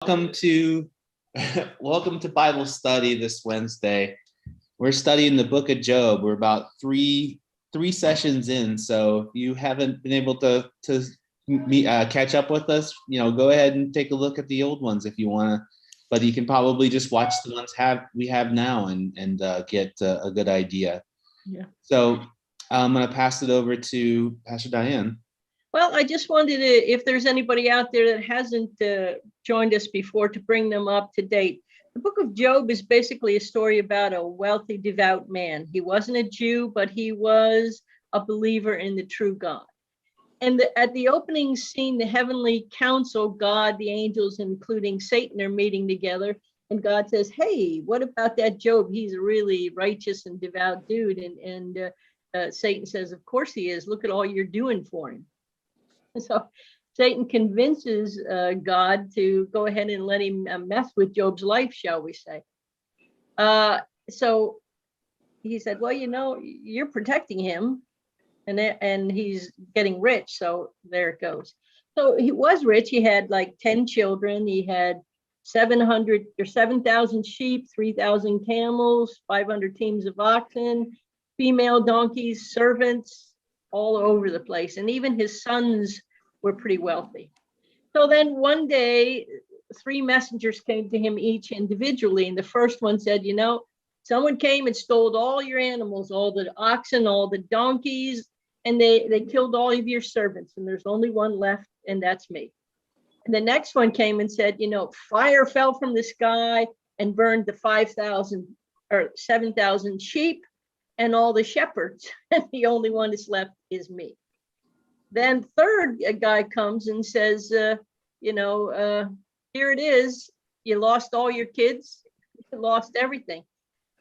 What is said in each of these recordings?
Welcome to welcome to Bible study this Wednesday. We're studying the book of Job. We're about three sessions in. So if you haven't been able to catch up with us, go ahead and take a look at the old ones if you want to. But you can probably just watch the ones we have now and get a good idea. Yeah. So I'm going to pass it over to Pastor Diane. Well, I just wanted to, if there's anybody out there that hasn't joined us before, to bring them up to date. The book of Job is basically a story about a wealthy, devout man. He wasn't a Jew, but he was a believer in the true God. And at the opening scene, the heavenly council, God, the angels, including Satan, are meeting together. And God says, hey, what about that Job? He's a really righteous and devout dude. And Satan says, of course he is. Look at all you're doing for him. So Satan convinces God to go ahead and let him mess with Job's life, shall we say. So he said, well, you're protecting him and he's getting rich. So there it goes. So he was rich. He had like 10 children. He had 7,000 sheep, 3,000 camels, 500 teams of oxen, female donkeys, servants, all over the place. And even his sons were pretty wealthy. So then one day, 3 messengers came to him each individually. And the first one said, someone came and stole all your animals, all the oxen, all the donkeys, and they killed all of your servants. And there's only one left, and that's me. And the next one came and said, fire fell from the sky and burned the 5,000 or 7,000 sheep and all the shepherds, and the only one that's left is me. Then third guy comes and says, here it is. You lost all your kids. You lost everything.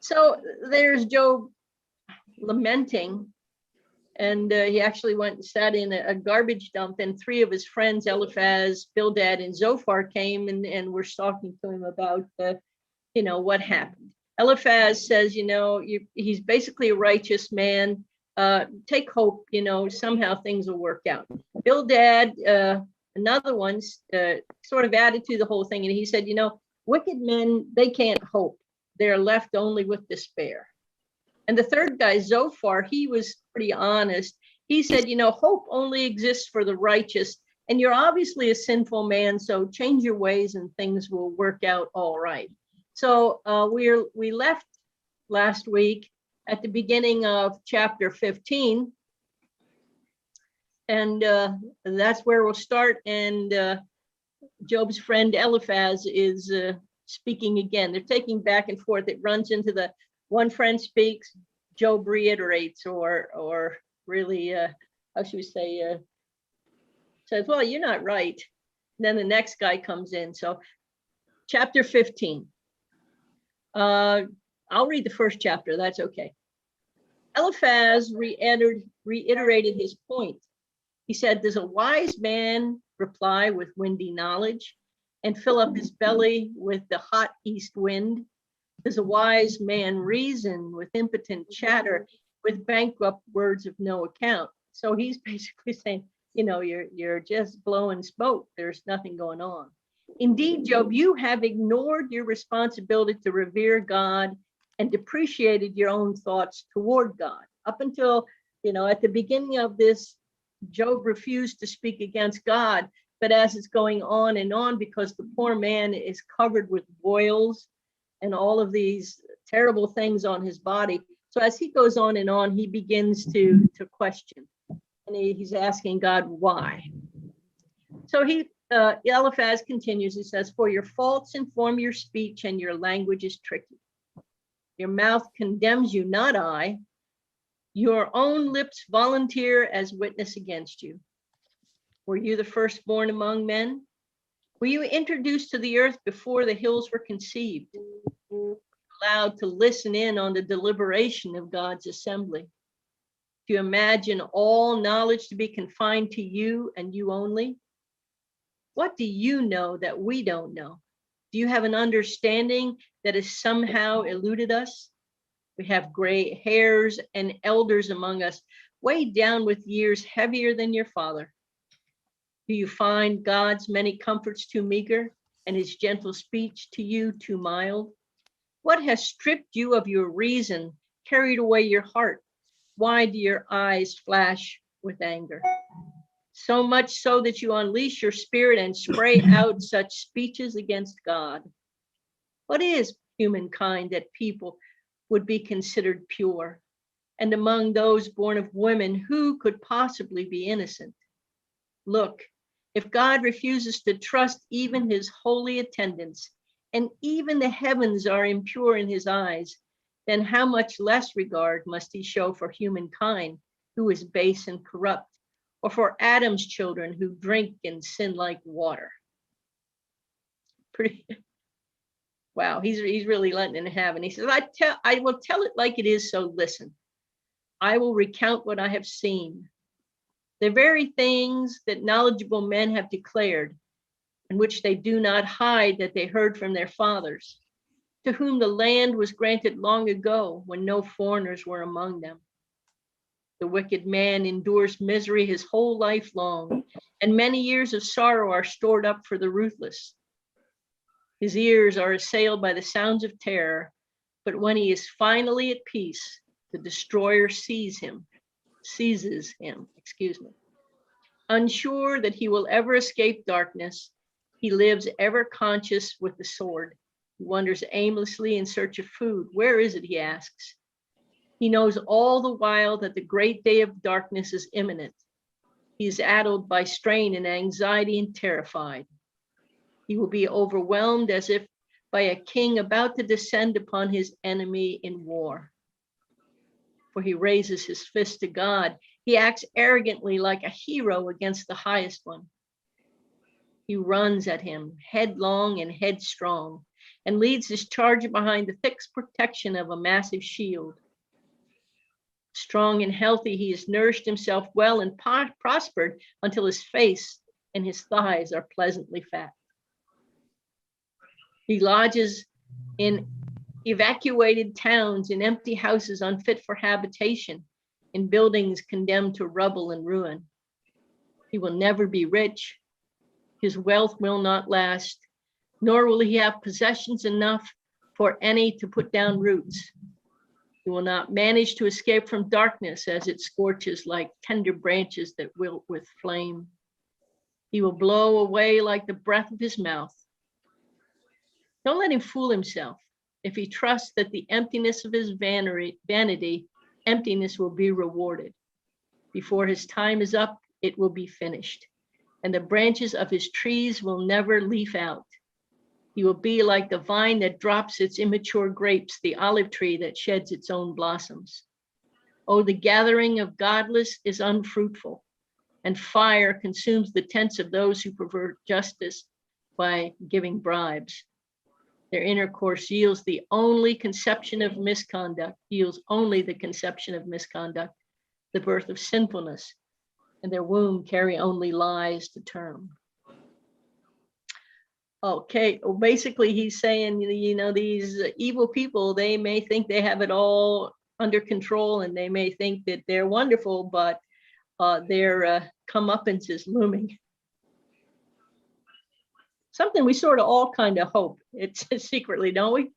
So there's Job lamenting, and he actually went and sat in a garbage dump, and 3 of his friends, Eliphaz, Bildad, and Zophar, came and were talking to him about, what happened. Eliphaz says, he's basically a righteous man. Take hope, somehow things will work out. Bildad, another one, sort of added to the whole thing. And he said, wicked men, they can't hope. They're left only with despair. And the third guy, Zophar, he was pretty honest. He said, hope only exists for the righteous. And you're obviously a sinful man, so change your ways and things will work out all right. So we left last week at the beginning of chapter 15, and that's where we'll start. And Job's friend Eliphaz is speaking again. They're taking back and forth. It runs into the one friend speaks, Job reiterates, or really, how should we say, says, well, you're not right. And then the next guy comes in. So chapter 15. I'll read the first chapter. That's okay. Eliphaz reiterated his point. He said, does a wise man reply with windy knowledge and fill up his belly with the hot east wind? Does a wise man reason with impotent chatter, with bankrupt words of no account? So he's basically saying, you're just blowing smoke. There's nothing going on. Indeed, Job, you have ignored your responsibility to revere God and depreciated your own thoughts toward God. Up until, at the beginning of this, Job refused to speak against God. But as it's going on and on, because the poor man is covered with boils and all of these terrible things on his body. So as he goes on and on, he begins to question. And he's asking God, why? So Eliphaz continues, he says, for your faults inform your speech and your language is tricky. Your mouth condemns you, not I. Your own lips volunteer as witness against you. Were you the firstborn among men? Were you introduced to the earth before the hills were conceived? Allowed to listen in on the deliberation of God's assembly? Do you imagine all knowledge to be confined to you and you only? What do you know that we don't know? Do you have an understanding that has somehow eluded us? We have gray hairs and elders among us, weighed down with years heavier than your father. Do you find God's many comforts too meager and his gentle speech to you too mild? What has stripped you of your reason, carried away your heart? Why do your eyes flash with anger? So much so that you unleash your spirit and spray out such speeches against God. What is humankind that people would be considered pure? And among those born of women, who could possibly be innocent? Look, if God refuses to trust even his holy attendants, and even the heavens are impure in his eyes, then how much less regard must he show for humankind who is base and corrupt, or for Adam's children who drink and sin like water? Pretty, wow, he's really letting it have. And he says, I will tell it like it is, so listen. I will recount what I have seen. The very things that knowledgeable men have declared, in which they do not hide that they heard from their fathers, to whom the land was granted long ago when no foreigners were among them. The wicked man endures misery his whole life long, and many years of sorrow are stored up for the ruthless. His ears are assailed by the sounds of terror, but when he is finally at peace, the destroyer seizes him. Unsure that he will ever escape darkness, he lives ever conscious with the sword. He wanders aimlessly in search of food. Where is it, he asks? He knows all the while that the great day of darkness is imminent. He is addled by strain and anxiety and terrified. He will be overwhelmed as if by a king about to descend upon his enemy in war. For he raises his fist to God. He acts arrogantly like a hero against the highest one. He runs at him, headlong and headstrong, and leads his charge behind the thick protection of a massive shield. Strong and healthy, he has nourished himself well and prospered until his face and his thighs are pleasantly fat. He lodges in evacuated towns, in empty houses unfit for habitation, in buildings condemned to rubble and ruin. He will never be rich. His wealth will not last, nor will he have possessions enough for any to put down roots. He will not manage to escape from darkness as it scorches like tender branches that wilt with flame. He will blow away like the breath of his mouth. Don't let him fool himself. If he trusts that the emptiness of his vanity, emptiness will be rewarded. Before his time is up, it will be finished, and the branches of his trees will never leaf out. He will be like the vine that drops its immature grapes, the olive tree that sheds its own blossoms. Oh, the gathering of godless is unfruitful, and fire consumes the tents of those who pervert justice by giving bribes. Their intercourse yields the only conception of misconduct, the birth of sinfulness, and their womb carry only lies to term. Okay, well, basically he's saying, these evil people, they may think they have it all under control and they may think that they're wonderful, but their comeuppance is looming. Something we sort of all kind of hope it's secretly, don't we?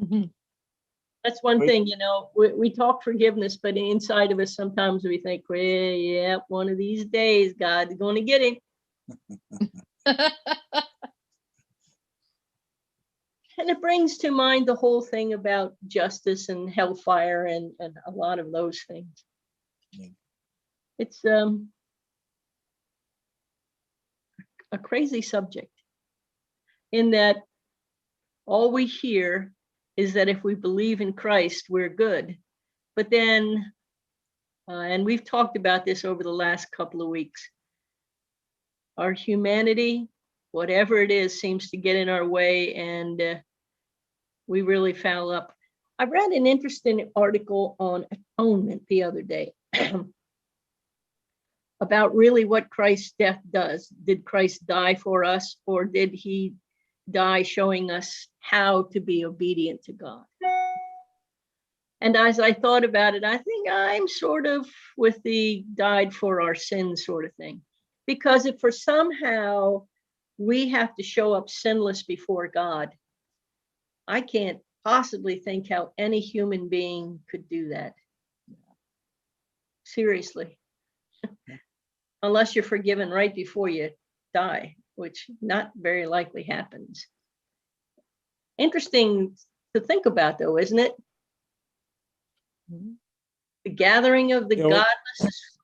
Mhm. That's one thing, we talk forgiveness, but inside of us, sometimes we think, well, yeah, one of these days, God's going to get him. And it brings to mind the whole thing about justice and hellfire and a lot of those things. Yeah. It's a crazy subject in that all we hear is that if we believe in Christ, we're good. But then, and we've talked about this over the last couple of weeks, our humanity, whatever it is, seems to get in our way, and we really foul up. I read an interesting article on atonement the other day about really what Christ's death does. Did Christ die for us, or did he die showing us how to be obedient to God? And as I thought about it, I think I'm sort of with the died for our sins sort of thing. Because if for somehow we have to show up sinless before God. I can't possibly think how any human being could do that. Seriously. Unless you're forgiven right before you die, which not very likely happens. Interesting to think about, though, isn't it? Mhm. The gathering of the Yeah, well- godless,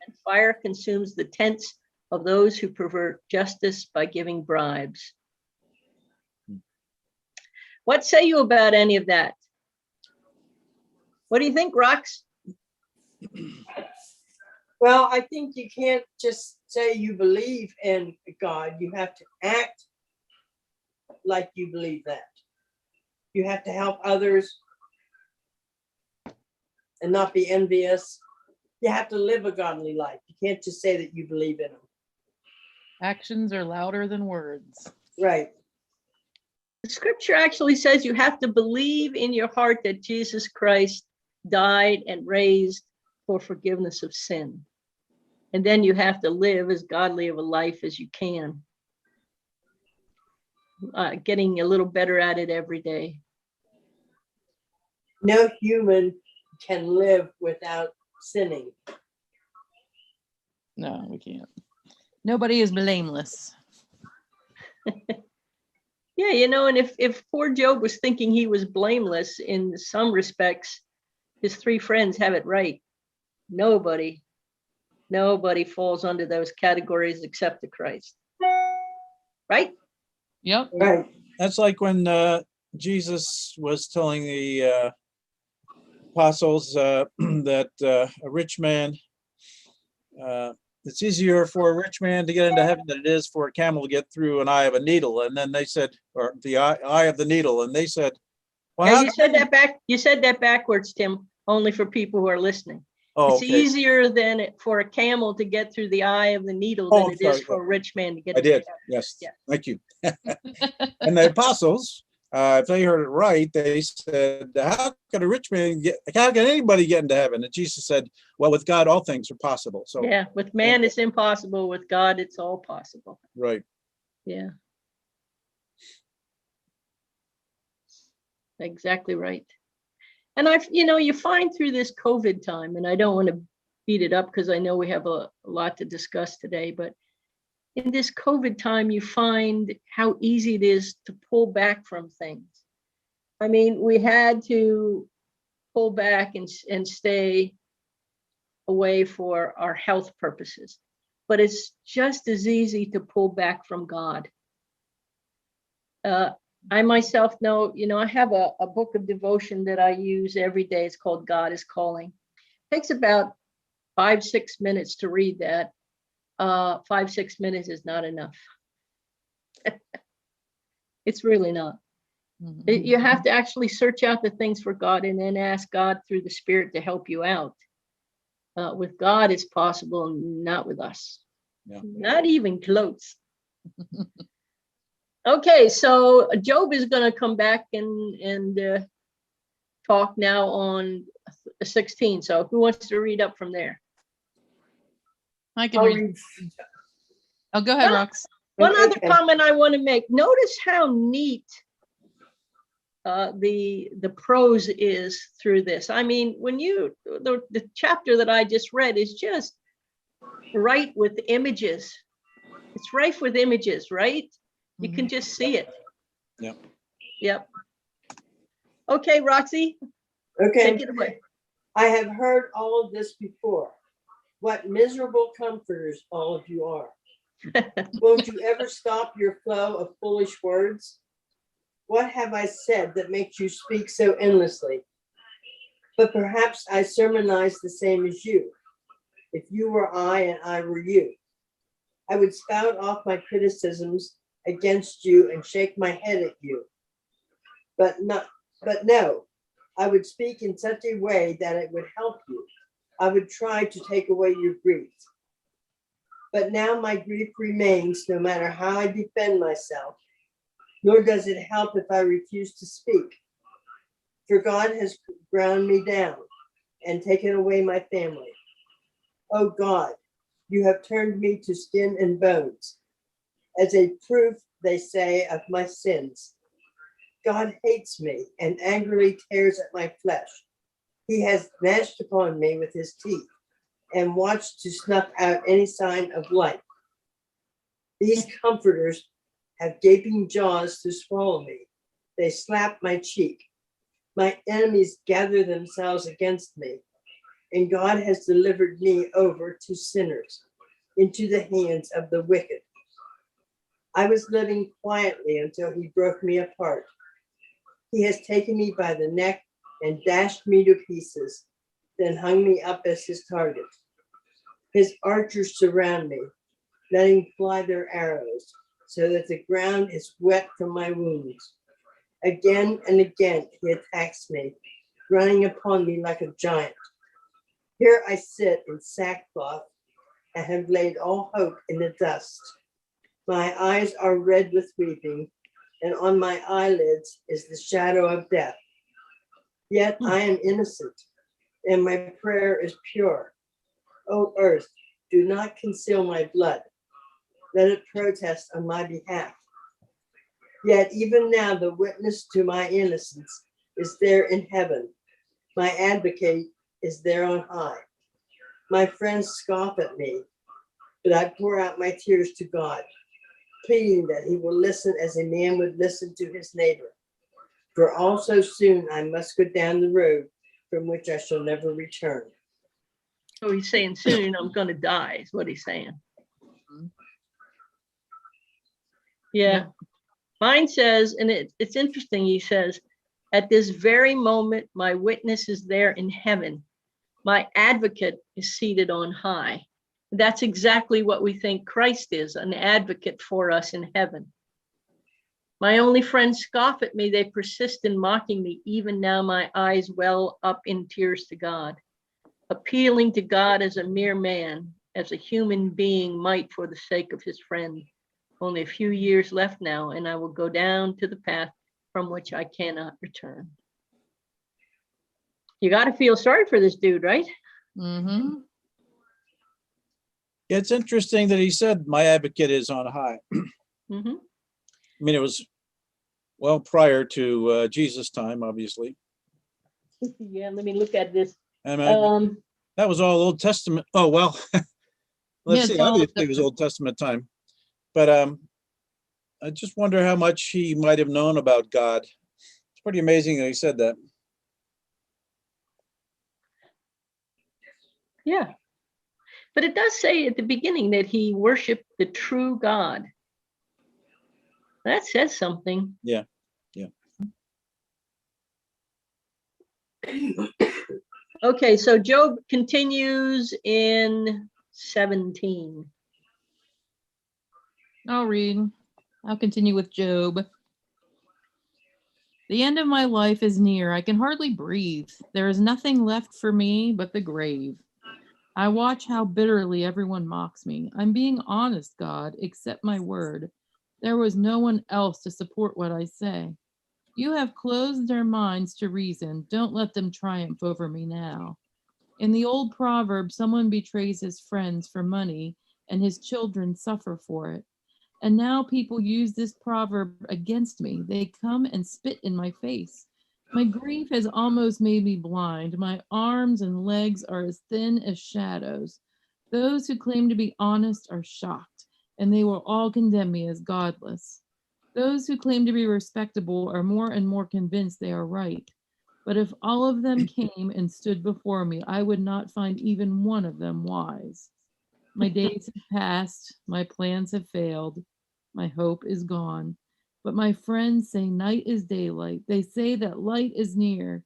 and fire consumes the tents of those who pervert justice by giving bribes. What say you about any of that? What do you think, Rox? Well, I think you can't just say you believe in God. You have to act like you believe that. You have to help others and not be envious. You have to live a godly life. You can't just say that you believe in them. Actions are louder than words. Right. The scripture actually says you have to believe in your heart that Jesus Christ died and raised for forgiveness of sin. And then you have to live as godly of a life as you can. Getting a little better at it every day. No human can live without sinning. No, we can't. Nobody is blameless. Yeah, you know, and if poor Job was thinking he was blameless in some respects, his three friends have it right. Nobody falls under those categories except the Christ. Right? Yep. Right. That's like when Jesus was telling the apostles that a rich man, it's easier for a rich man to get into heaven than it is for a camel to get through an eye of a needle. And then they said, or the eye of the needle. And they said, well, Yeah, how you said that back. You said that backwards, Tim, only for people who are listening. Oh, It's okay. easier than for a camel to get through the eye of the needle Oh, than I'm it is sorry. for a rich man to get I to did. heaven. Yes. Yeah. Thank you. And the apostles, if they heard it right, they said, how can a rich man how can anybody get into heaven? And Jesus said, well, with God, all things are possible. So, Yeah, with man it's impossible. With God, it's all possible. right. Yeah. Exactly right. And you find through this COVID time, and I don't want to beat it up because I know we have a lot to discuss today, but in this COVID time, you find how easy it is to pull back from things. I mean, we had to pull back and stay away for our health purposes, but it's just as easy to pull back from God. I myself know, I have a book of devotion that I use every day. It's called God is Calling. It takes about 5-6 minutes to read that. 5-6 minutes is not enough. It's really not. You have to actually search out the things for God and then ask God through the Spirit to help you out. With God, it's possible, not with us. Yeah. Not even close. Okay, so Job is going to come back and talk now on 16. So who wants to read up from there? I can I'll read. read. Oh, go ahead, Well, Rox. One other Okay. comment I want to make. Notice how neat the prose is through this. I mean, when the chapter that I just read is just rife with images. It's rife with images, right? You can just see it. Yep. Yep. Okay, Roxy, Okay. take it away. I have heard all of this before. What miserable comforters all of you are. Won't you ever stop your flow of foolish words? What have I said that makes you speak so endlessly? But perhaps I sermonize the same as you. If you were I and I were you, I would spout off my criticisms against you and shake my head at you. But no, I would speak in such a way that it would help you. I would try to take away your grief. But now my grief remains no matter how I defend myself, nor does it help if I refuse to speak. For God has ground me down and taken away my family. Oh God, you have turned me to skin and bones. as a proof, they say, of my sins. God hates me and angrily tears at my flesh. He has gnashed upon me with his teeth and watched to snuff out any sign of life. These comforters have gaping jaws to swallow me. They slap my cheek. My enemies gather themselves against me, and God has delivered me over to sinners, into the hands of the wicked. I was living quietly until he broke me apart. He has taken me by the neck and dashed me to pieces, then hung me up as his target. His archers surround me, letting fly their arrows, so that the ground is wet from my wounds. Again and again he attacks me, running upon me like a giant. Here I sit in sackcloth and have laid all hope in the dust. My eyes are red with weeping, and on my eyelids is the shadow of death. Yet I am innocent, and my prayer is pure. O earth, do not conceal my blood. Let it protest on my behalf. Yet even now the witness to my innocence is there in heaven. My advocate is there on high. My friends scoff at me, but I pour out my tears to God, pleading that he will listen as a man would listen to his neighbor. For also soon I must go down the road from which I shall never return. So he's saying soon I'm gonna die, is what he's saying. Yeah. Mine says, and it's interesting, he says, at this very moment, my witness is there in heaven. My advocate is seated on high. That's exactly what we think Christ is, an advocate for us in heaven. My only friends scoff at me. They persist in mocking me. Even now, my eyes well up in tears to God, appealing to God as a mere man, as a human being might for the sake of his friend. Only a few years left now, and I will go down to the path from which I cannot return. You got to feel sorry for this dude, right? Mm-hmm. It's interesting that he said, my advocate is on high. Mm-hmm. I mean, it was well prior to Jesus' time, obviously. Yeah, let me look at this. And Um, that was all Old Testament. Oh, well, let's Yeah, see. it's all Obviously, it was Old Testament time. But I just wonder how much he might have known about God. It's pretty amazing that he said that. yeah, but it does say at the beginning that he worshiped the true God. That says something. Yeah. Okay, so Job continues in 17. I'll read. I'll continue with Job. The end of my life is near. I can hardly breathe. There is nothing left for me but the grave. I watch how bitterly everyone mocks me. I'm being honest, God. Accept my word. There was no one else to support what I say. You have closed their minds to reason. Don't let them triumph over me now. In the old proverb, someone betrays his friends for money and his children suffer for it. And now people use this proverb against me. They come and spit in my face. My grief has almost made me blind. My arms and legs are as thin as shadows. Those who claim to be honest are shocked, and they will all condemn me as godless. Those who claim to be respectable are more and more convinced they are right. But if all of them came and stood before me, I would not find even one of them wise. My days have passed, my plans have failed, my hope is gone. But my friends say night is daylight. They say that light is near,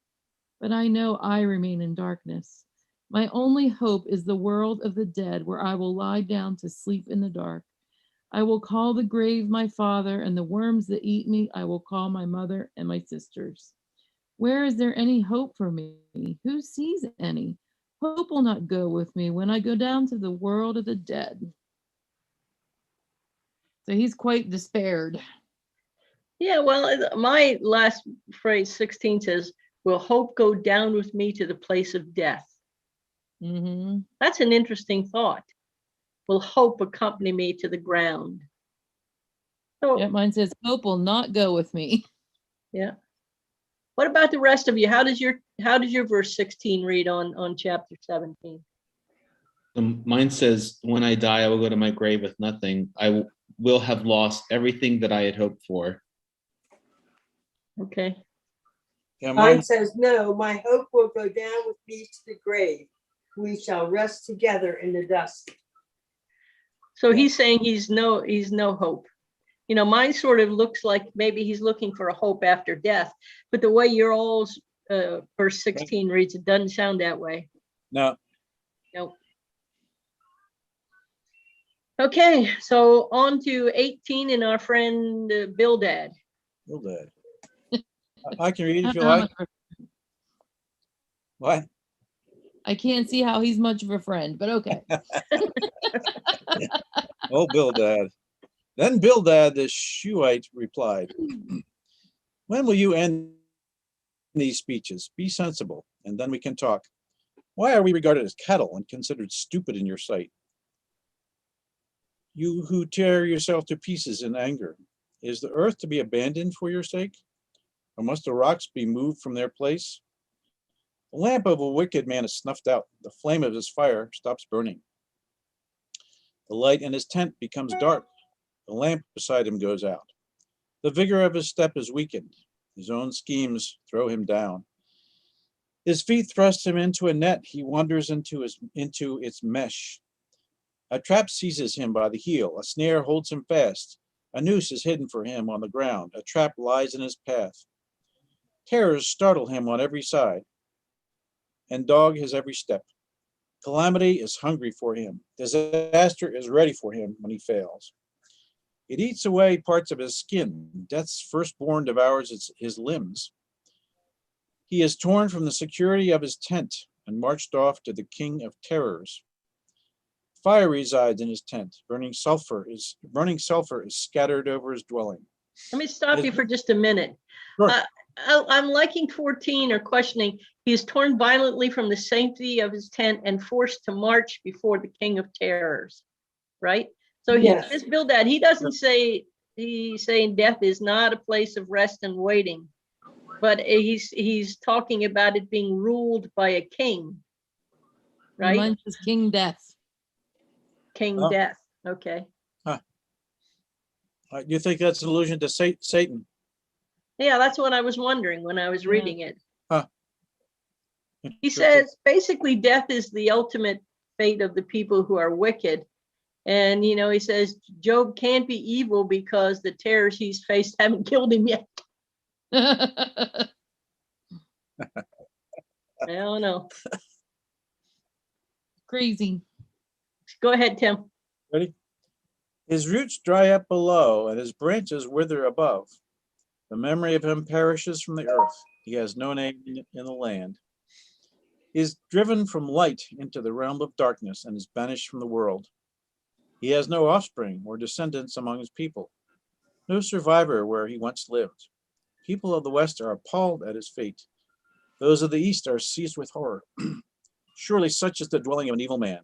but I know I remain in darkness. My only hope is the world of the dead, where I will lie down to sleep in the dark. I will call the grave my father, and the worms that eat me, I will call my mother and my sisters. Where is there any hope for me? Who sees any? Hope will not go with me when I go down to the world of the dead. So he's quite despaired. Yeah, well, my last phrase, 16, says, will hope go down with me to the place of death? Mm-hmm. That's an interesting thought. Will hope accompany me to the ground? So, Yeah, mine says, hope will not go with me. yeah. What about the rest of you? How does your verse 16 read on chapter 17? Mine says, when I die, I will go to my grave with nothing. Will have lost everything that I had hoped for. Okay. Yeah, Mine mine, says, no, my hope will go down with me to the grave. We shall rest together in the dust. So Yeah. he's saying he's no hope. You know, mine sort of looks like maybe he's looking for a hope after death, but the way your all's verse 16 reads, it doesn't sound that way. no, Nope. Okay, so on to 18 and our friend Bildad. Bildad. I can read if you How like. much of a- What? I can't see how he's much of a friend, but okay. Oh, Bildad. Then Bildad the Shuhite replied, when will you end these speeches? Be sensible, and then we can talk. Why are we regarded as cattle and considered stupid in your sight? You who tear yourself to pieces in anger, is the earth to be abandoned for your sake? Or must the rocks be moved from their place? The lamp of a wicked man is snuffed out. The flame of his fire stops burning. The light in his tent becomes dark. The lamp beside him goes out. The vigor of his step is weakened. His own schemes throw him down. His feet thrust him into a net. He wanders into its mesh. A trap seizes him by the heel. A snare holds him fast. A noose is hidden for him on the ground. A trap lies in his path. Terrors startle him on every side and dog his every step. Calamity is hungry for him. Disaster is ready for him when he fails. It eats away parts of his skin. Death's firstborn devours his limbs. He is torn from the security of his tent and marched off to the king of terrors. Fire resides in his tent. Burning sulfur is scattered over his dwelling. Let me stop you for just a minute. Sure. I'm liking 14 or questioning. He is torn violently from the safety of his tent and forced to march before the king of terrors, right? So Yes. his Bildad, he doesn't say, he's saying death is not a place of rest and waiting, but he's talking about it being ruled by a king, right? Mine says King Death. King Oh. Death, okay. You think that's an allusion to Satan? Yeah, that's what I was wondering when I was Yeah. reading it. Huh. He Interesting. says basically death is the ultimate fate of the people who are wicked. And, you know, he says Job can't be evil because the terrors he's faced haven't killed him yet. I don't know. Crazy. Go ahead, Tim. Ready? His roots dry up below, and his branches wither above. The memory of him perishes from the earth. He has no name in the land. He is driven from light into the realm of darkness and is banished from the world. He has no offspring or descendants among his people, no survivor where he once lived. People of the West are appalled at his fate. Those of the East are seized with horror. Surely such is the dwelling of an evil man.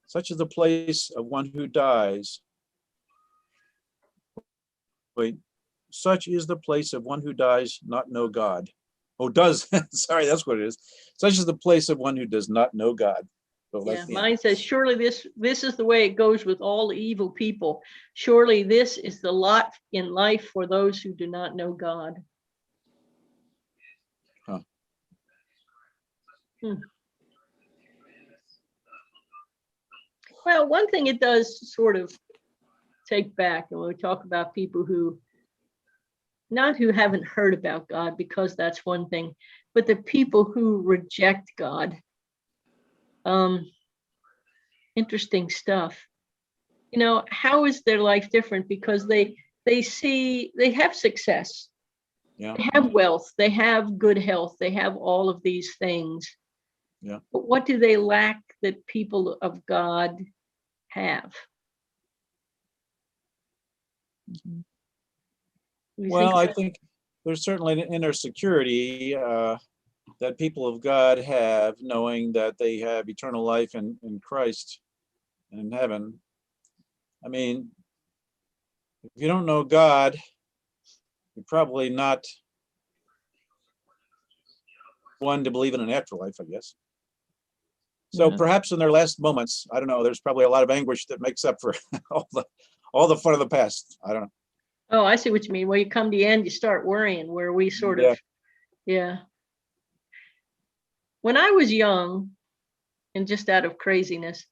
Such is the place of one who dies. Wait, such is the place of one who dies not know God. Oh, does, sorry, that's what it is. Such is the place of one who does not know God. So Yeah, that's the end. mine says, surely this is the way it goes with all evil people. Surely this is the lot in life for those who do not know God. Huh. Well, one thing it does sort of take back, and when we talk about people who haven't heard about God, because that's one thing, but the people who reject God. Interesting stuff. You know, how is their life different? Because they have success, Yeah, they have wealth, they have good health, they have all of these things. Yeah. But what do they lack that people of God have? Mhm. You well, I about- think there's certainly an inner security that people of God have, knowing that they have eternal life in Christ and in heaven. I mean, If you don't know God, you're probably not one to believe in an afterlife, I guess. So Yeah. perhaps in their last moments, I don't know, there's probably a lot of anguish that makes up for all the fun of the past. I don't know. Oh, I see what you mean. Well, you come to the end, you start worrying where we sort Yeah. of, yeah. When I was young and just out of craziness,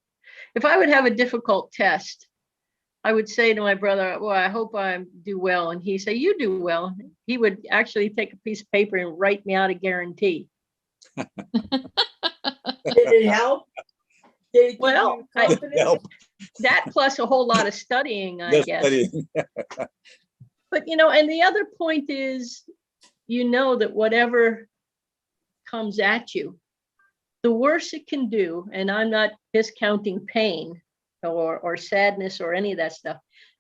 if I would have a difficult test, I would say to my brother, well, I hope I do well. And he'd say, you do well. He would actually take a piece of paper and write me out a guarantee. Did it help? Did it give Well, you I- confidence? Help. That plus a whole lot of studying, I Yes, guess. studying. But, and the other point is, that whatever comes at you, the worst it can do, and I'm not discounting pain or sadness or any of that stuff.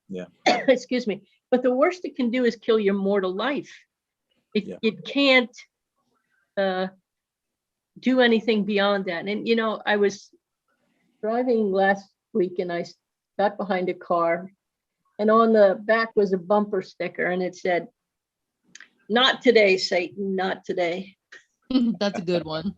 Yeah. Excuse me. But the worst it can do is kill your mortal life. It can't do anything beyond that. And, I was driving last week and I got behind a car, and on the back was a bumper sticker and it said, "Not today, Satan, not today." That's a good one.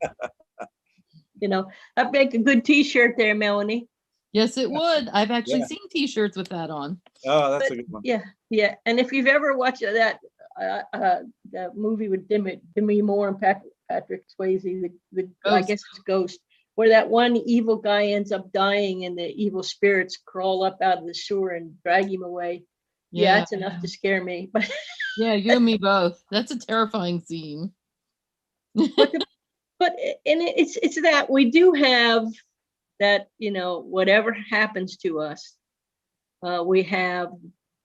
I'd make a good t-shirt there, Melanie. Yes, it would. I've actually Yeah. seen t-shirts with that on. Oh, that's a good one. Yeah. And if you've ever watched that movie with Demi Moore and Patrick Swayze, I Ghost. guess it's Ghost, where that one evil guy ends up dying and the evil spirits crawl up out of the sewer and drag him away. Yeah, it's enough to scare me. But Yeah, you and me both. That's a terrifying scene. but it's that we do have that, whatever happens to us, we have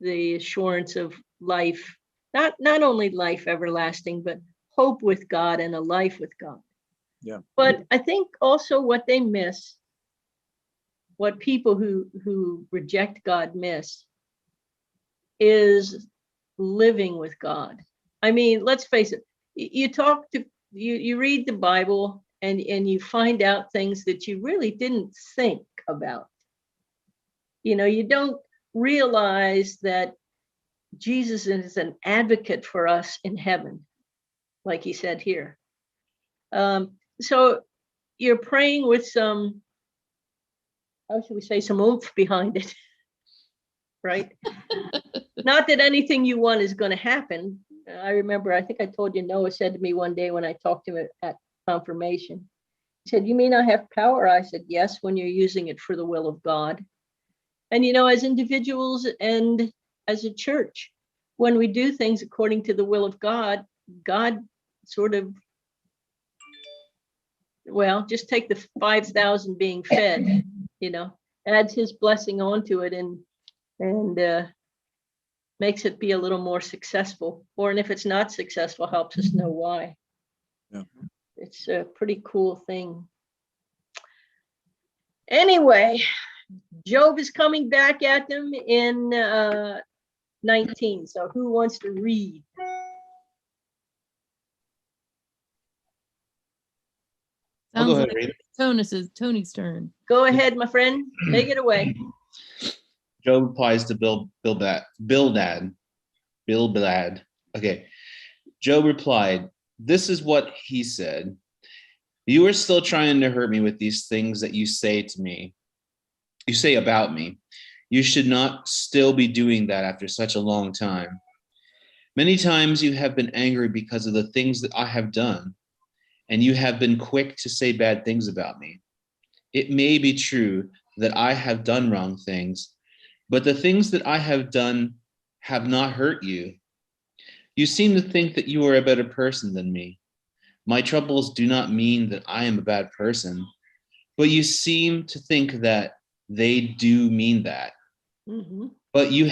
the assurance of life, not only life everlasting, but hope with God and a life with God. Yeah. But I think also what they miss, what people who reject God miss, is living with God. I mean, let's face it, you read the Bible and you find out things that you really didn't think about. You don't realize that Jesus is an advocate for us in heaven, like he said here. So you're praying with some, how should we say, some oomph behind it, right? Not that anything you want is going to happen. I remember, I think I told you, Noah said to me one day when I talked to him at confirmation, he said, "You may not have power." I said, "Yes, when you're using it for the will of God." And, as individuals and as a church, when we do things according to the will of God, God sort of, just take the 5,000 being fed, adds his blessing onto it and makes it be a little more successful. And if it's not successful, helps us know why. Yeah. It's a pretty cool thing. Anyway, Job is coming back at them in 19. So who wants to read? I'll Sounds go ahead like and read it. Tony's turn. Go ahead, my friend. Take it away. Job replies to Bildad. Okay. Job replied, "This is what he said. You are still trying to hurt me with these things that you say to me. You say about me. You should not still be doing that after such a long time. Many times you have been angry because of the things that I have done, and you have been quick to say bad things about me. It may be true that I have done wrong things, but the things that I have done have not hurt you. You seem to think that you are a better person than me. My troubles do not mean that I am a bad person, but you seem to think that they do mean that. Mhm. But you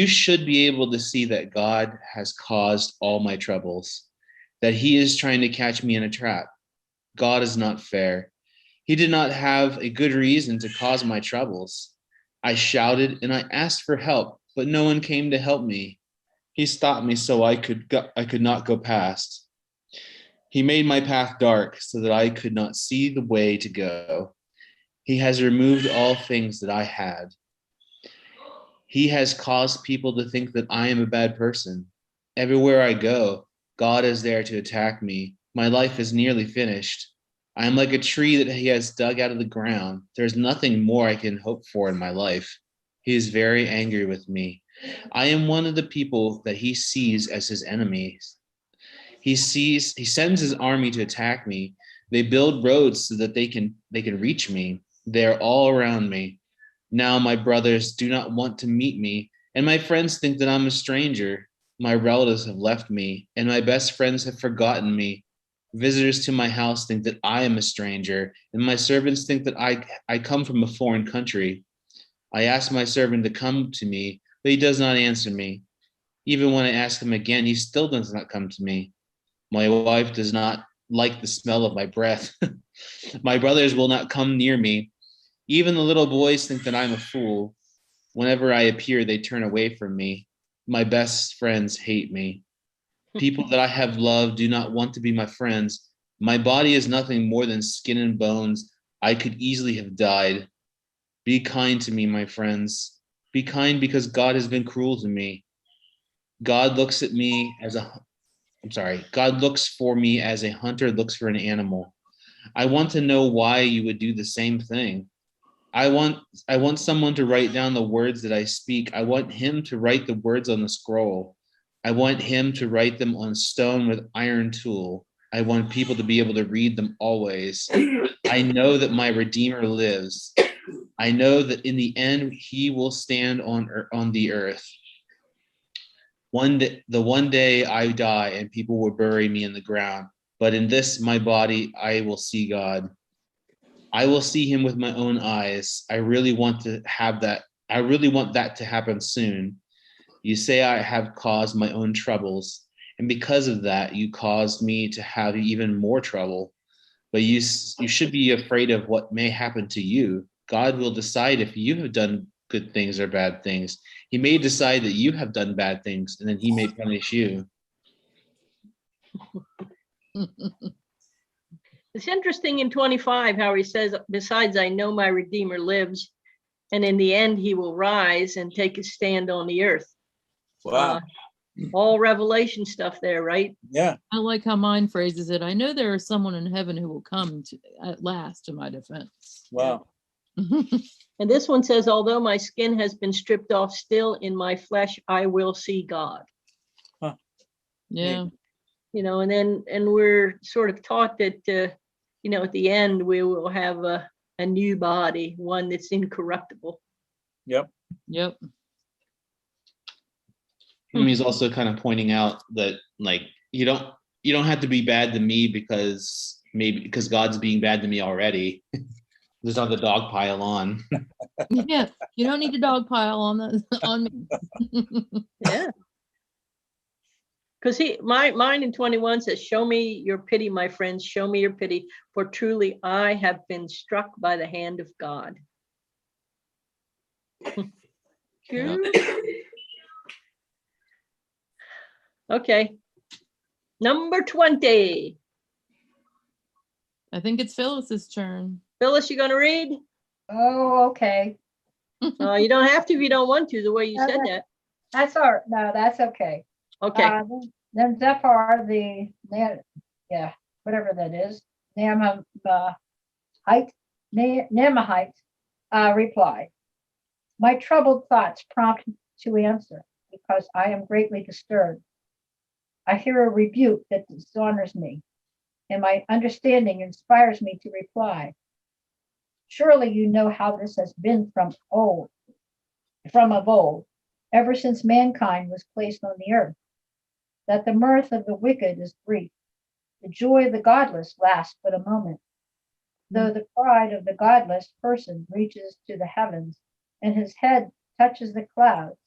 should be able to see that God has caused all my troubles, that he is trying to catch me in a trap. God is not fair. He did not have a good reason to cause my troubles. I shouted and I asked for help, but no one came to help me. He stopped me so I could not go past. He made my path dark so that I could not see the way to go. He has removed all things that I had. He has caused people to think that I am a bad person. Everywhere I go, God is there to attack me. My life is nearly finished. I am like a tree that he has dug out of the ground. There's nothing more I can hope for in my life. He is very angry with me. I am one of the people that he sees as his enemies. He sends his army to attack me. They build roads so that they can reach me. They're all around me. Now my brothers do not want to meet me, and my friends think that I'm a stranger. My relatives have left me, and my best friends have forgotten me. Visitors to my house think that I am a stranger, and my servants think that I come from a foreign country. I ask my servant to come to me, but he does not answer me. Even when I ask him again, he still does not come to me. My wife does not like the smell of my breath. My brothers will not come near me. Even the little boys think that I'm a fool. Whenever I appear, they turn away from me. My best friends hate me. People that I have loved do not want to be my friends. My body is nothing more than skin and bones. I could easily have died. Be kind to me, my friends. Be kind because God has been cruel to me. God looks at me as God looks for me as a hunter looks for an animal. I want to know why you would do the same thing. I want someone to write down the words that I speak. I want him to write the words on the scroll. I want him to write them on stone with iron tool. I want people to be able to read them always. I know that my Redeemer lives. I know that in the end he will stand on the earth. The one day I die and people will bury me in the ground, but in this my body I will see God. I will see him with my own eyes. I really want to have that. I really want that to happen soon. You say I have caused my own troubles, and because of that, you caused me to have even more trouble. But you should be afraid of what may happen to you. God will decide if you have done good things or bad things. He may decide that you have done bad things, and then he may punish you. It's interesting in 25 how he says, besides, I know my Redeemer lives, and in the end, he will rise and take his stand on the earth. Wow. All Revelation stuff there, right? Yeah. I like how mine phrases it. I know there is someone in heaven who will come at last to my defense. Wow. And this one says, although my skin has been stripped off, still in my flesh, I will see God. Yeah. You know, and we're sort of taught that, you know, at the end, we will have a new body, one that's incorruptible. Yep. Yep. And he's also kind of pointing out that like you don't have to be bad to me because God's being bad to me already. There's not the dog pile on. Yeah. You don't need to dogpile on me. Yeah. Because mine in 21 says, show me your pity, my friends, show me your pity, for truly I have been struck by the hand of God. Yeah. Okay. Number 20. I think it's Phyllis's turn. Phyllis, you gonna read? Oh, okay. You don't have to if you don't want to, the way you said that. That's all right. No, that's okay. Okay. Then Zephyr, whatever that is, Namahite, replied, my troubled thoughts prompt me to answer because I am greatly disturbed. I hear a rebuke that dishonors me, and my understanding inspires me to reply. Surely you know how this has been from of old, ever since mankind was placed on the earth, that the mirth of the wicked is brief, the joy of the godless lasts but a moment. Though the pride of the godless person reaches to the heavens and his head touches the clouds,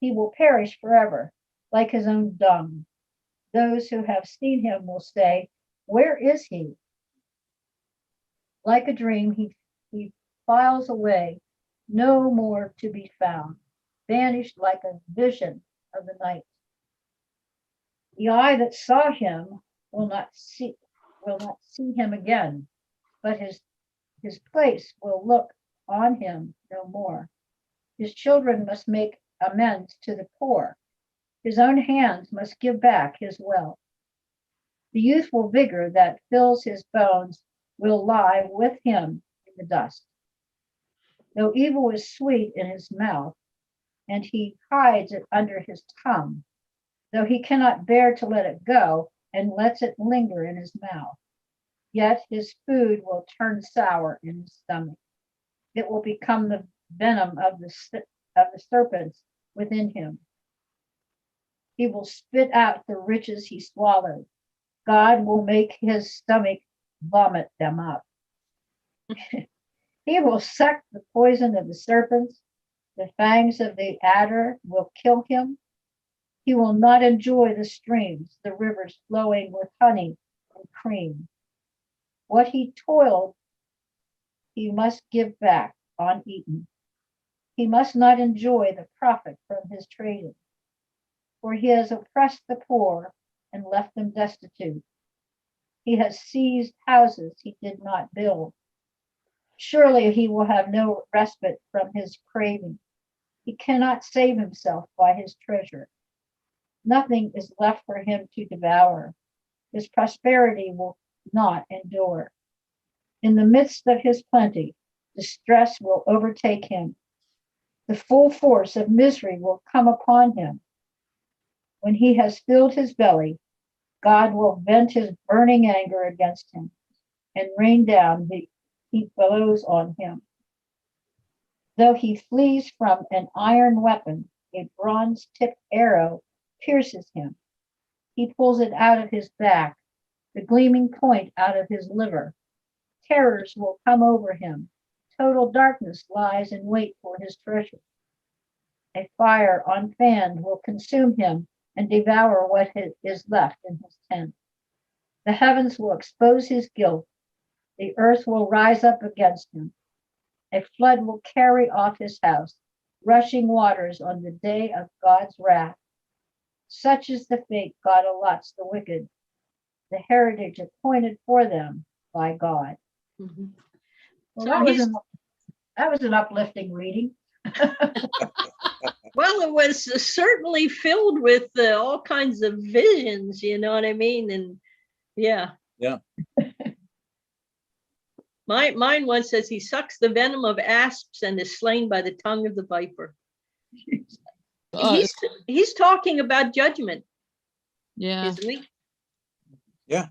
he will perish forever, like his own dung. Those who have seen him will say, where is he? Like a dream, he files away, no more to be found, vanished like a vision of the night. The eye that saw him will not see him again, but his place will look on him no more. His children must make amends to the poor. His own hands must give back his wealth. The youthful vigor that fills his bones will lie with him in the dust. Though evil is sweet in his mouth, and he hides it under his tongue, though he cannot bear to let it go and lets it linger in his mouth, yet his food will turn sour in his stomach. It will become the venom of the serpents within him. He will spit out the riches he swallowed. God will make his stomach vomit them up. He will suck the poison of the serpents. The fangs of the adder will kill him. He will not enjoy the streams, the rivers flowing with honey and cream. What he toiled, he must give back uneaten. He must not enjoy the profit from his trading, for he has oppressed the poor and left them destitute. He has seized houses he did not build. Surely he will have no respite from his craving. He cannot save himself by his treasure. Nothing is left for him to devour. His prosperity will not endure. In the midst of his plenty, distress will overtake him. The full force of misery will come upon him. When he has filled his belly, God will vent his burning anger against him and rain down the heat blows on him. Though he flees from an iron weapon, a bronze-tipped arrow pierces him. He pulls it out of his back, the gleaming point out of his liver. Terrors will come over him. Total darkness lies in wait for his treasure. A fire unfanned will consume him and devour what is left in his tent. The heavens will expose his guilt. The earth will rise up against him. A flood will carry off his house, rushing waters on the day of God's wrath. Such is the fate God allots the wicked, the heritage appointed for them by God. Mhm. Well, So that was an uplifting reading. Well, it was certainly filled with all kinds of visions, you know what I mean? And yeah. Yeah. Mine one says he sucks the venom of asps and is slain by the tongue of the viper. He's talking about judgment, Yeah. isn't he? Yeah.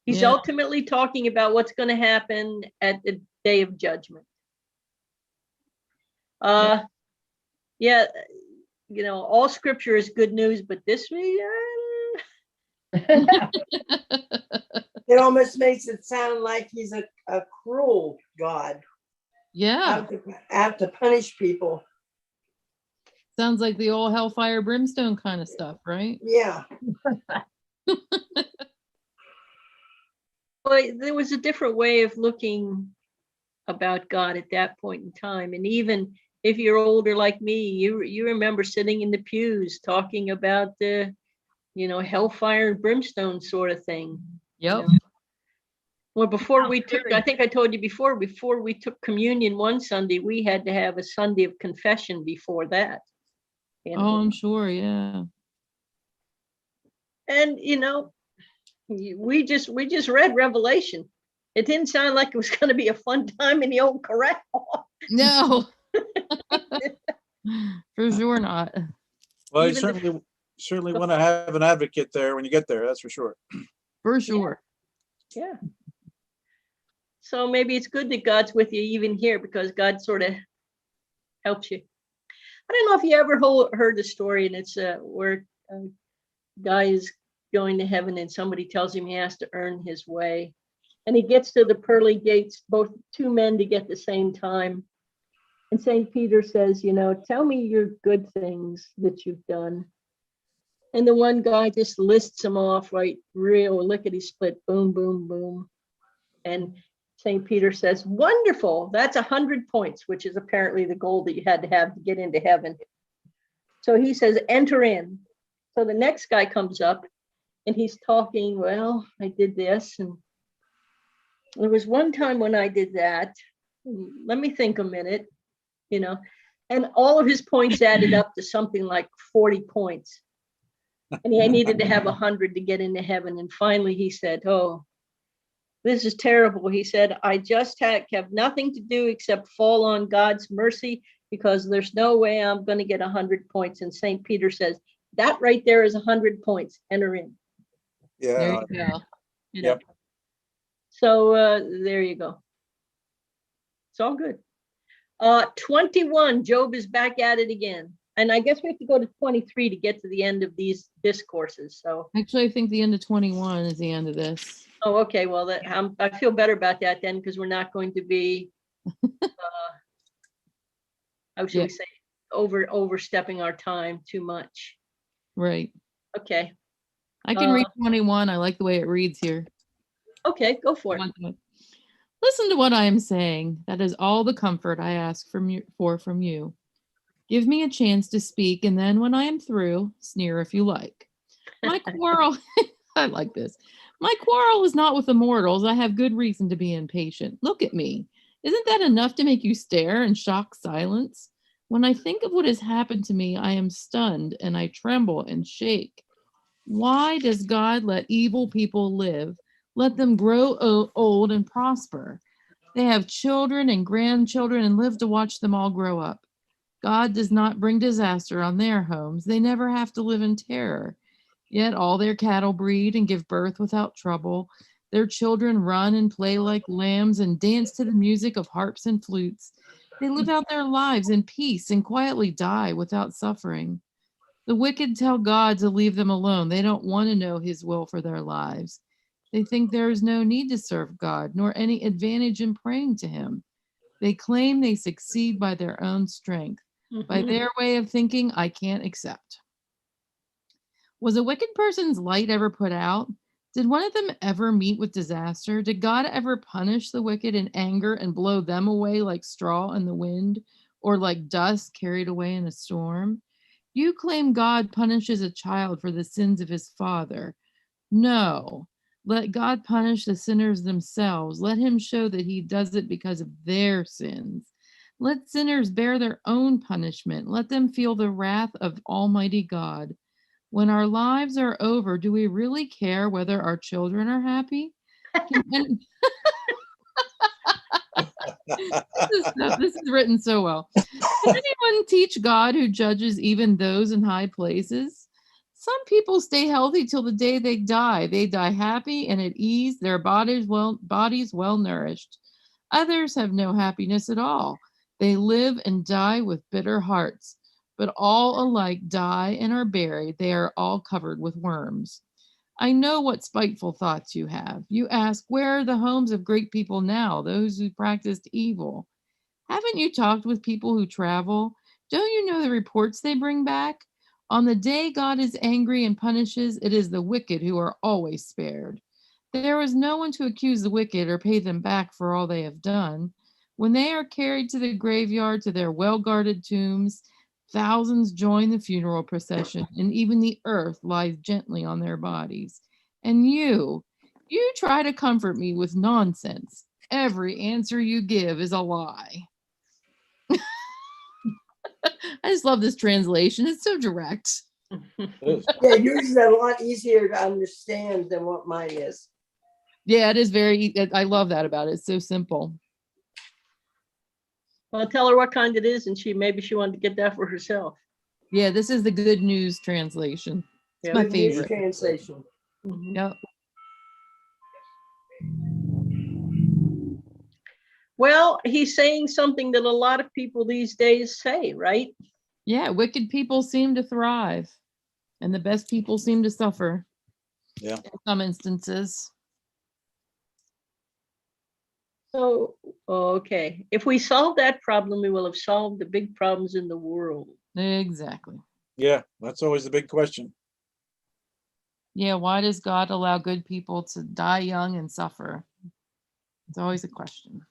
He's Yeah. ultimately talking about what's going to happen at the day of judgment. Yeah, you know, all scripture is good news, but this It almost makes it sound like he's a cruel God Yeah. out to punish people. Sounds like the old hellfire brimstone kind of stuff, right? Yeah. well, there was a different way of looking about God at that point in time. And even if you're older like me, you remember sitting in the pews talking about the, you know, hellfire and brimstone sort of thing. Yep. Well, before we took, I think I told you before we took communion one Sunday, we had to have a Sunday of confession before that. You know? Oh, I'm sure. Yeah. And, you know, we just read Revelation. It didn't sound like it was going to be a fun time in the old corral. No. For sure not. Well, you Even certainly want to have an advocate there when you get there. That's for sure. For sure. Yeah. So maybe it's good that God's with you even here, because God sort of helps you. I don't know if you ever heard the story, and it's where a guy is going to heaven and somebody tells him he has to earn his way. And he gets to the pearly gates, both two men to get the same time. And St. Peter says, you know, tell me your good things that you've done. And the one guy just lists them off, right? Real lickety split, boom, boom, boom. And St. Peter says, wonderful, that's 100 points, which is apparently the goal that you had to have to get into heaven. So he says, enter in. So the next guy comes up and he's talking, well, I did this. And there was one time when I did that. Let me think a minute, you know. And all of his points added up to something like 40 points. And he needed to have 100 to get into heaven. And finally he said, oh, this is terrible. He said, I just have nothing to do except fall on God's mercy, because there's no way I'm going to get 100 points. And St. Peter says, that right there is 100 points. Enter in. There Yeah. you go. You know? Yep. So there you go. It's all good. 21, Job is back at it again. And I guess we have to go to 23 to get to the end of these discourses. So, Actually, I think the end of 21 is the end of this. oh, okay. Well, that I feel better about that then, because we're not going to be, how should Yeah. we say, overstepping our time too much. Right. Okay. I can read 21. I like the way it reads here. Okay, go for it. Listen to what I am saying. That is all the comfort I ask from you. Give me a chance to speak, and then when I am through, sneer if you like. My quarrel, I like this. My quarrel is not with the mortals. I have good reason to be impatient. Look at me. Isn't that enough to make you stare in shocked silence? When I think of what has happened to me, I am stunned and I tremble and shake. Why does God let evil people live? Let them grow old and prosper. They have children and grandchildren and live to watch them all grow up. God does not bring disaster on their homes. They never have to live in terror. Yet all their cattle breed and give birth without trouble. Their children run and play like lambs and dance to the music of harps and flutes. They live out their lives in peace and quietly die without suffering. The wicked tell God to leave them alone. They don't want to know his will for their lives. They think there is no need to serve God, nor any advantage in praying to him. They claim they succeed by their own strength. By Mhm. their way of thinking, I can't accept. Was a wicked person's light ever put out? Did one of them ever meet with disaster? Did God ever punish the wicked in anger and blow them away like straw in the wind, or like dust carried away in a storm? You claim God punishes a child for the sins of his father. No. Let God punish the sinners themselves. Let him show that he does it because of their sins. Let sinners bear their own punishment. Let them feel the wrath of Almighty God. When our lives are over, do we really care whether our children are happy? Can- this is written so well. Can anyone teach God who judges even those in high places? Some people stay healthy till the day they die. They die happy and at ease, their bodies well nourished. Others have no happiness at all. They live and die with bitter hearts, but all alike die and are buried. They are all covered with worms. I know what spiteful thoughts you have. You ask, where are the homes of great people now, those who practiced evil? Haven't you talked with people who travel? Don't you know the reports they bring back? On the day God is angry and punishes, it is the wicked who are always spared. There is no one to accuse the wicked or pay them back for all they have done. When they are carried to the graveyard, to their well-guarded tombs, thousands join the funeral procession, and even the earth lies gently on their bodies. And you try to comfort me with nonsense. Every answer you give is a lie. I just love this translation. It's so direct. Yeah, yours is a lot easier to understand than what mine is. Yeah, it is very, I love that about it. It's so simple. Well, tell her what kind it is, and maybe she wanted to get that for herself. Yeah, this is the Good News translation. It's Yeah. my Good News favorite. translation. Mhm. Yep. Well, he's saying something that a lot of people these days say, right? Yeah, wicked people seem to thrive, and the best people seem to suffer. Yeah. In some instances. So, okay. If we solve that problem, we will have solved the big problems in the world. Exactly. Yeah, that's always the big question. Yeah, why does God allow good people to die young and suffer? It's always a question.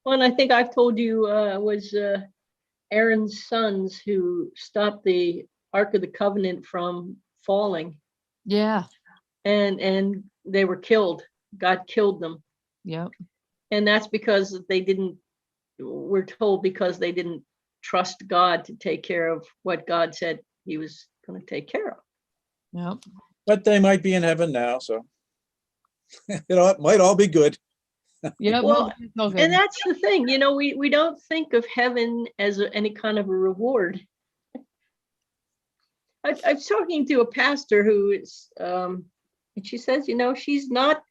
Well, and I think I've told you was Aaron's sons who stopped the Ark of the Covenant from falling, Yeah. and they were killed. God killed them. Yep. And that's because we're told because they didn't trust God to take care of what God said he was going to take care of. Yep. But they might be in heaven now, so it might all be good. Yep. Well, it's all good. And that's the thing, we don't think of heaven as any kind of a reward. I was talking to a pastor who is, and she says, she's not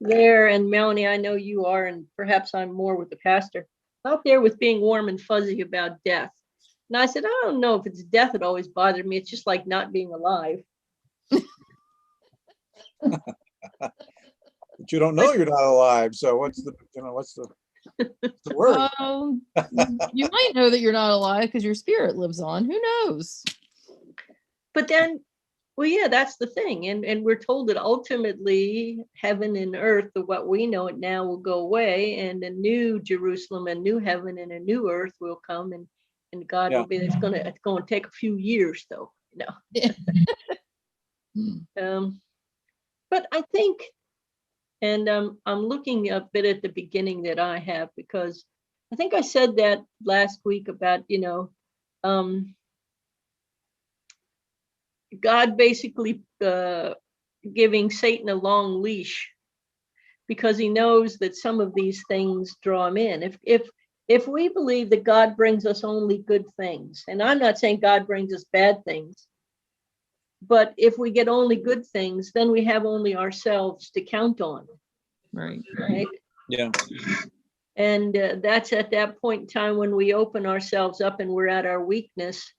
there, and Melanie, I know you are, and perhaps I'm more with the pastor, not there with being warm and fuzzy about death. And I said, I don't know if it's death that always bothered me. It's just like not being alive. But you don't know you're not alive. So what's the word? Well, you might know that you're not alive because your spirit lives on. Who knows? But then, well, yeah, that's the thing. And we're told that ultimately heaven and earth, what we know it now, will go away, and a new Jerusalem, a new heaven, and a new earth will come, and God Yeah. will be. It's going to take a few years, though. But I think, and I'm looking a bit at the beginning that I have, because I think I said that last week about God basically giving Satan a long leash, because he knows that some of these things draw him in. If we believe that God brings us only good things, and I'm not saying God brings us bad things, but if we get only good things, then we have only ourselves to count on, Right. right? Yeah. And that's at that point in time when we open ourselves up and we're at our weakness,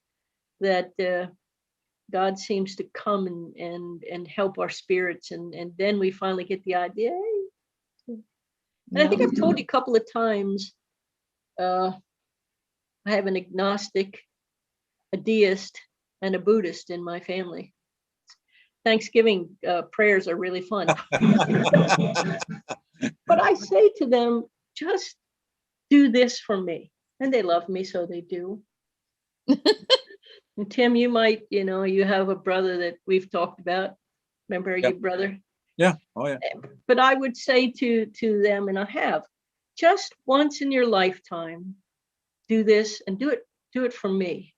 that God seems to come and help our spirits, and then we finally get the idea. And I think I've told you a couple of times, I have an agnostic, a deist, and a Buddhist in my family. Thanksgiving prayers are really fun. But I say to them, just do this for me. And they love me, so they do. And Tim, you might, you have a brother that we've talked about. Remember your brother? Yeah. Oh yeah. But I would say to them, and I have, just once in your lifetime, do this, and do it for me.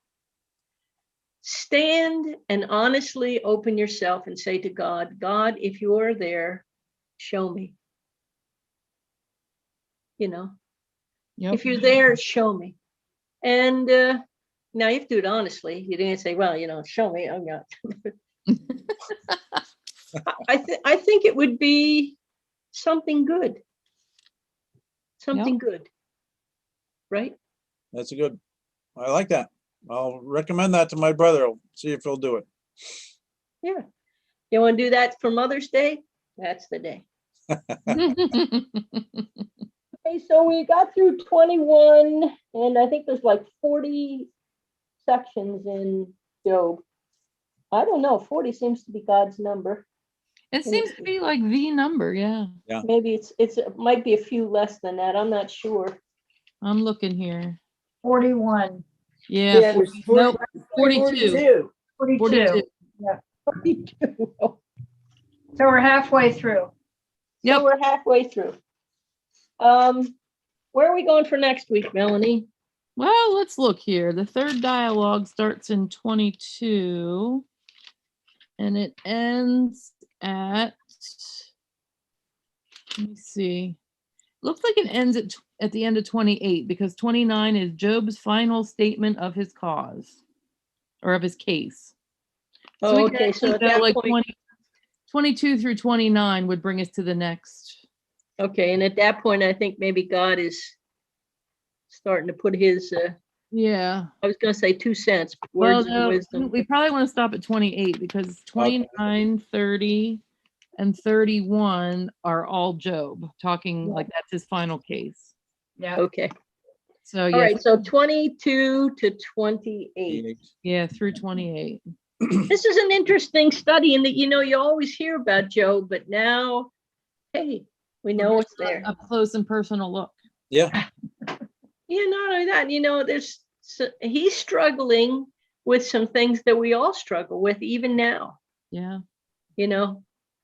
Stand and honestly open yourself and say to God, God, if you are there, show me. Yep. If you're there, show me. And now you have to do it honestly. You didn't say, well, show me. I'm not. I think it would be something good. Something good. Right? That's I like that. I'll recommend that to my brother. I'll see if he'll do it. Yeah. You want to do that for Mother's Day? That's the day. Okay, so we got through 21, and I think there's like 40 sections in Job. I don't know, 40 seems to be God's number. It seems to be like the number. Yeah. Maybe it might be a few less than that. I'm not sure. I'm looking here. 41. Yeah. there's 40, nope, 42. 42. Yeah. 42. So we're halfway through. Yep. So we're halfway through. Where are we going for next week, Melanie? Well, let's look here. The third dialogue starts in 22 and it ends at, let me see. Looks like it ends at the end of 28, because 29 is Job's final statement of his cause, or of his case. Oh, we can okay. So actually at go that like point, 22 through 29 would bring us to the next. okay, and at that point, I think maybe God is starting to put his, Yeah. I was going to say 2 cents, Well, words of no, wisdom. we probably want to stop at 28, because 29, 30, and 31 are all Job talking like that's his final case. Yeah. Okay. So All yeah, right. So 22 to 28. yeah, through 28. This is an interesting study in that, you always hear about Job, but now, hey, we know what's there. Up close and personal look. Yeah. Not only that, he's struggling with some things that we all struggle with even now. Yeah.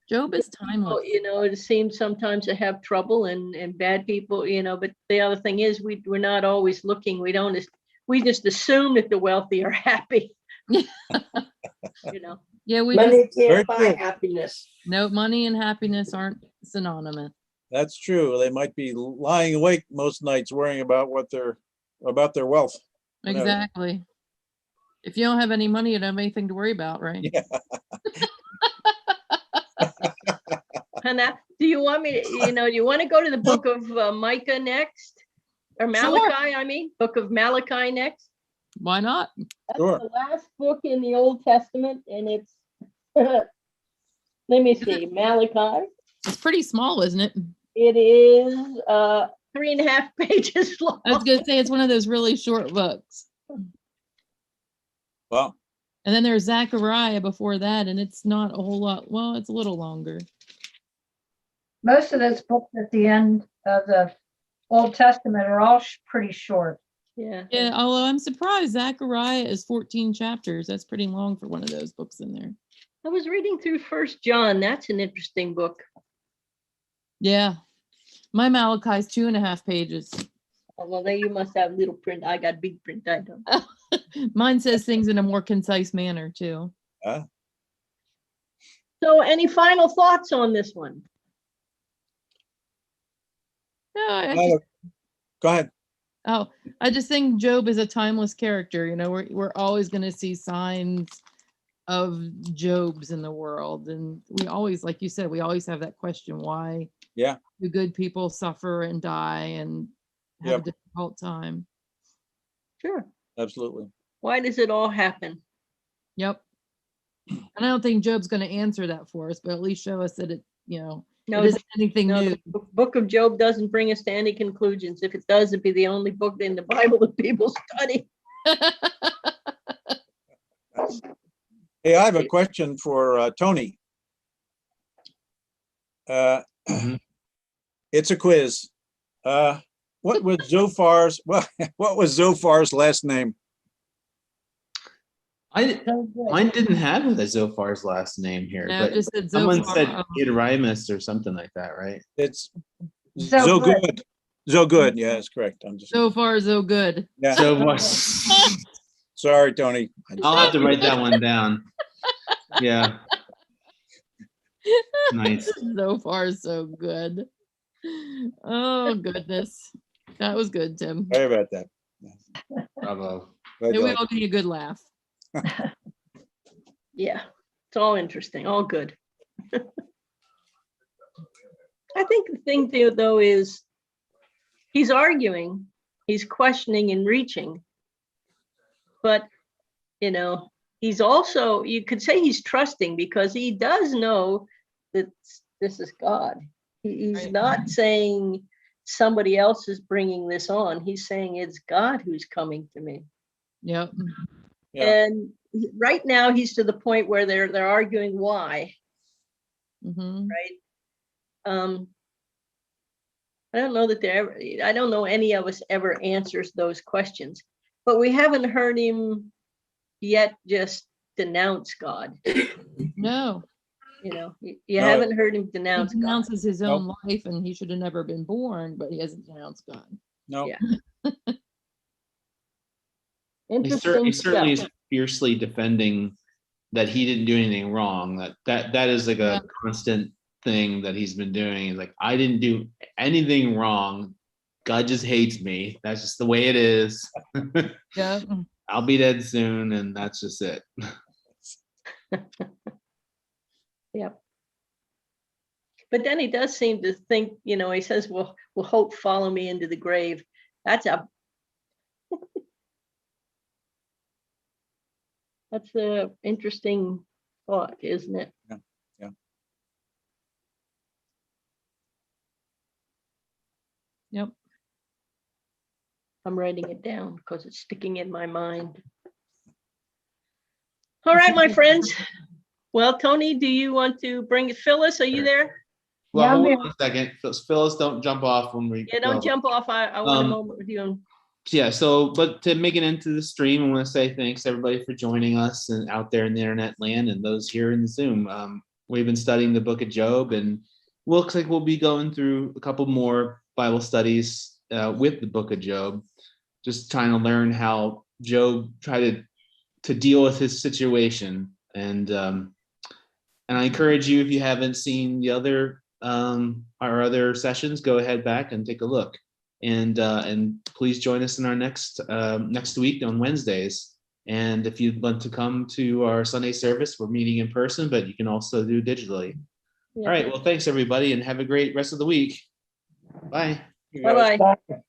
Job is timeless. It seems sometimes to have trouble and bad people, but the other thing is we're not always looking. We we just assume that the wealthy are happy. You know, Yeah, we just, Money Very can't buy true. happiness. no, money and happiness aren't synonymous. That's true. They might be lying awake most nights worrying about about their wealth. Who knows? Exactly. If you don't have any money, you don't have anything to worry about, right? Yeah. and that, do you want me to, do you want to go to the book of Micah next? Or Sure. Malachi, I mean, book of Malachi next? Why not? That's Sure. the last book in the Old Testament, and it's, let me see, Malachi. It's pretty small, isn't it? It is 3.5 pages long. I was gonna say it's one of those really short books. Well, And then there's Zechariah before that, and it's not a whole lot. Well, it's a little longer. Most of those books at the end of the Old Testament are all pretty short. Yeah. Yeah, although I'm surprised Zechariah is 14 chapters. That's pretty long for one of those books in there. I was reading through First John. That's an interesting book. Yeah. My Malachi's 2.5 pages. Oh, well, then you must have little print. I got big print. I don't. Mine says things in a more concise manner too. So any final thoughts on this one? No, go ahead. I just think Job is a timeless character. We're always going to see signs of Jobs in the world, and we always, like you said, we always have that question: why? Yeah. Do good people suffer and die and have Yep. a difficult time? Sure. Absolutely. Why does it all happen? Yep. And I don't think Job's going to answer that for us, but at least show us that it No, isn't anything no, new. the book of Job doesn't bring us to any conclusions. If it does, it'd be the only book in the Bible that people study. Hey, I have a question for Tony. Mhm. It's a quiz. What was Zophar's last name? Mine didn't have the Zophar's last name here, No, it but just said someone Zophar. said Idrimus or something like that, right? It's So so good. good. So good. Yeah, that's correct. I'm just So far, so good. yeah. So much. Sorry, Tony. I'll have to write that one down. Yeah. Nice. So far, so good. Oh, goodness. That was good, Tim. Sorry about that. Bravo. Glad Maybe you we liked all need a good laugh. Yeah, it's all interesting, all good. I think the thing though is he's arguing, he's questioning and reaching. But, he's also, you could say he's trusting because he does know that this is God. He's Right. not saying somebody else is bringing this on. He's saying it's God who's coming to me. Yep. Yeah. And right now he's to the point where they're arguing why, Hmm. right? I don't know that I don't know any of us ever answers those questions, but we haven't heard him yet just denounce God. No, You No. haven't heard him he denounce God. denounces his own life and he should have never been born, but he hasn't denounced God. No. Yeah. He Interesting certainly stuff. is fiercely defending that he didn't do anything wrong. That is like Yeah. a constant thing that he's been doing. He's like, I didn't do anything wrong. God just hates me. That's just the way it is. Yeah. I'll be dead soon, and that's just it. Yep. But then he does seem to think, he says, well, will hope follow me into the grave? That's a interesting thought, isn't it? Yeah, yeah. Yep. I'm writing it down because it's sticking in my mind. All right, my friends. Well, Tony, do you want to bring it? Phyllis, are you there? Well, Yeah, I'm hold here. on a second. Phyllis, don't jump off when we Yeah, don't go. jump off. I want a Um, moment with you. Yeah, so, but to make it into the stream, I want to say thanks everybody for joining us and out there in the internet land and those here in Zoom. We've been studying the book of Job, and looks like we'll be going through a couple more Bible studies with the book of Job. just trying to learn how Job tried to deal with his situation. And I encourage you, if you haven't seen the other our other sessions, go ahead back and take a look. And please join us in our next week on Wednesdays. And if you'd want to come to our Sunday service, we're meeting in person, but you can also do digitally. Yeah. All right. Well, thanks everybody, and have a great rest of the week. Bye. You guys- Bye-bye. Bye.